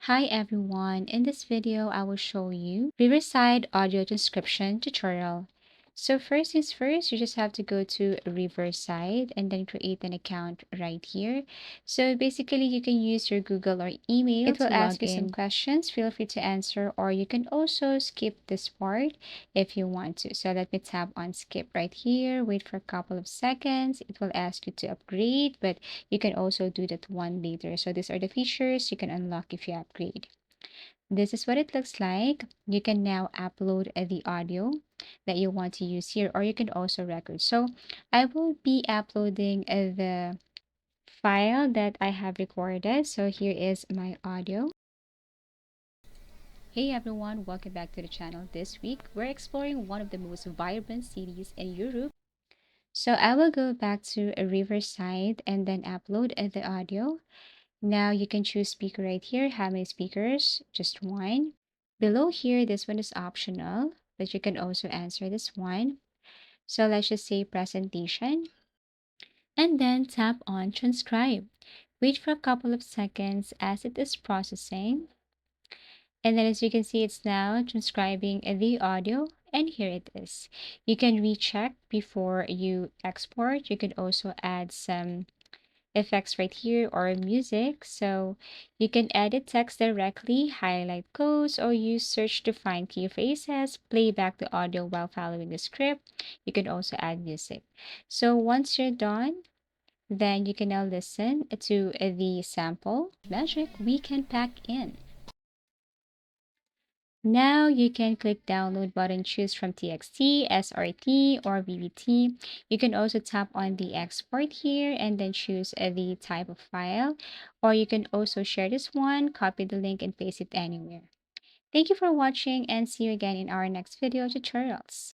Hi everyone, in this video I will show you Riverside Audio Transcription tutorial. So first things first, you just have to go to Riverside and then create an account right here. So basically you can use your Google or email. It will ask you some questions, feel free to answer, or you can also skip this part if you want to. So let me tap on skip right here, wait for a couple of seconds. It will ask you to upgrade, but you can also do that one later. So these are the features you can unlock if you upgrade. This is what it looks like. You can now upload the audio that you want to use here, or you can also record. So I will be uploading the file that I have recorded. So here is my audio. Hey everyone, welcome back to the channel. This week we're exploring one of the most vibrant cities in Europe. So I will go back to a Riverside and then upload the audio. Now you can choose speaker right here. How many speakers? Just one. Below here, this one is optional, but you can also answer this one. So let's just say presentation and then tap on transcribe. Wait for a couple of seconds as it is processing. And then as you can see, it's now transcribing the audio. And here it is. You can recheck before you export. You can also add some effects right here or music. So you can edit text directly, highlight codes, or use search to find key phrases, play back the audio while following the script. You can also add music. So once you're done, then you can now listen to the sample. Magic we can pack in. Now you can click download button, choose from TXT, SRT, or BBT. You can also tap on the export here and then choose the type of file, or you can also share this one, copy the link and paste it anywhere. Thank you for watching and see you again in our next video tutorials.